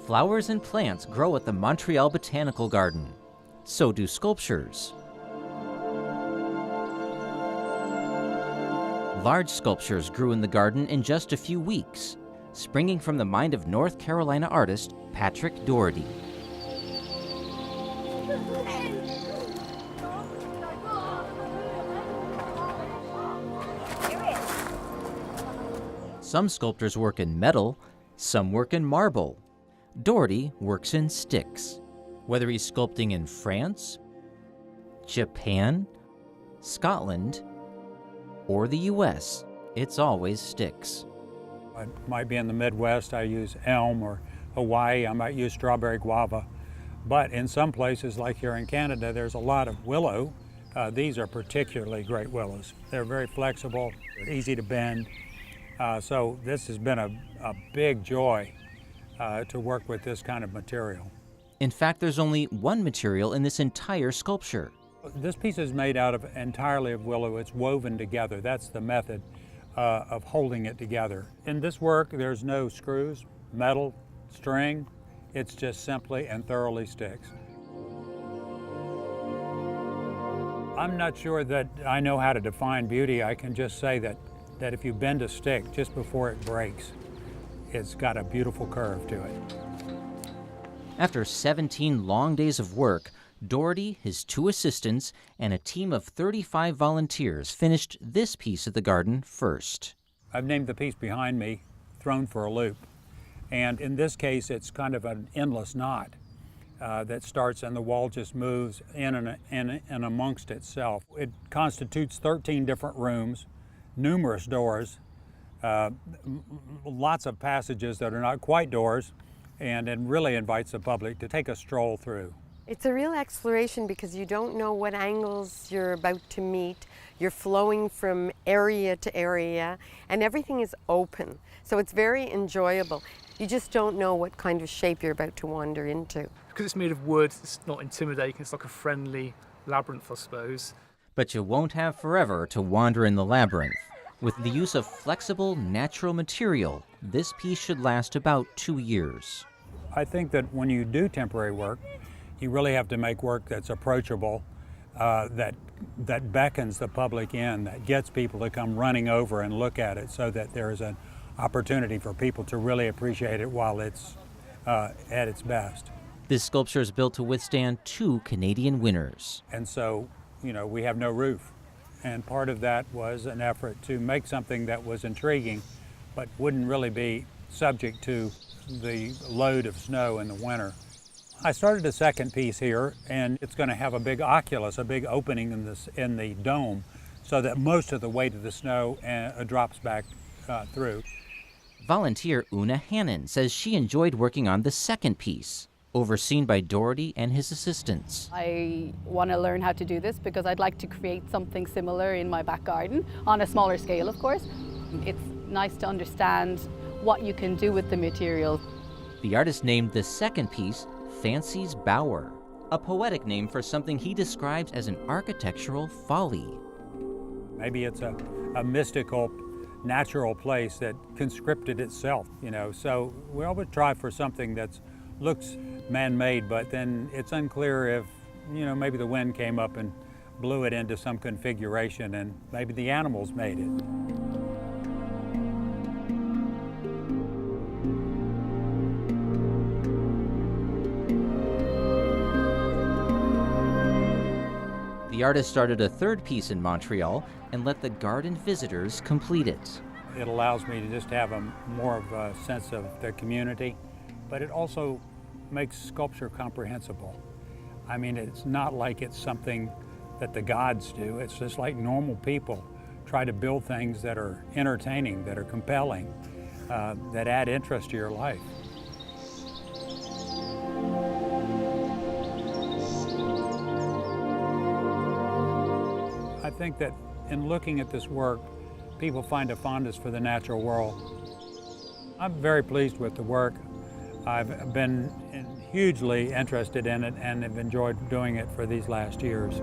Flowers and plants grow at the Montreal Botanical Garden. So do sculptures. Large sculptures grew in the garden in just a few weeks, springing from the mind of North Carolina artist Patrick Doherty. Some sculptors work in metal, some work in marble. Doherty works in sticks. Whether he's sculpting in France, Japan, Scotland, or the US, it's always sticks. I might be in the Midwest, I use elm, or Hawaii, I might use strawberry guava. But in some places, like here in Canada, there's a lot of willow. These are particularly great willows. They're very flexible, they're easy to bend. So this has been a big joy to work with this kind of material. In fact, there's only one material in this entire sculpture. This piece is made out of entirely of willow. It's woven together. That's the method of holding it together. In this work, there's no screws, metal, string. It's just simply and thoroughly sticks. I'm not sure that I know how to define beauty. I can just say that if you bend a stick just before it breaks, it's got a beautiful curve to it. After 17 long days of work, Doherty, his 2 assistants, and a team of 35 volunteers finished this piece of the garden first. I've named the piece behind me Thrown for a Loop. And in this case, it's kind of an endless knot that starts and the wall just moves in and amongst itself. It constitutes 13 different rooms, numerous doors, lots of passages that are not quite doors, and it really invites the public to take a stroll through. It's a real exploration because you don't know what angles you're about to meet. You're flowing from area to area, and everything is open. So it's very enjoyable. You just don't know what kind of shape you're about to wander into. Because it's made of wood, it's not intimidating. It's like a friendly labyrinth, I suppose. But you won't have forever to wander in the labyrinth. With the use of flexible, natural material, this piece should last about 2 years. I think that when you do temporary work, you really have to make work that's approachable, that beckons the public in, that gets people to come running over and look at it, so that there is an opportunity for people to really appreciate it while it's at its best. This sculpture is built to withstand 2 Canadian winters. And so, we have no roof. And part of that was an effort to make something that was intriguing, but wouldn't really be subject to the load of snow in the winter. I started a second piece here, and it's going to have a big oculus, a big opening in the dome, so that most of the weight of the snow drops back through. Volunteer Una Hansen says she enjoyed working on the second piece, overseen by Doherty and his assistants. I want to learn how to do this because I'd like to create something similar in my back garden, on a smaller scale, of course. It's nice to understand what you can do with the material. The artist named the second piece Fancy's Bower, a poetic name for something he describes as an architectural folly. Maybe it's a mystical, natural place that conscripted itself, So we always try for something that looks man-made, but then it's unclear if, maybe the wind came up and blew it into some configuration, and maybe the animals made it. The artist started a third piece in Montreal and let the garden visitors complete it. It allows me to just have more of a sense of the community, but it also makes sculpture comprehensible. I mean, it's not like it's something that the gods do. It's just like normal people try to build things that are entertaining, that are compelling, that add interest to your life. I think that in looking at this work, people find a fondness for the natural world. I'm very pleased with the work. I've been hugely interested in it and have enjoyed doing it for these last years.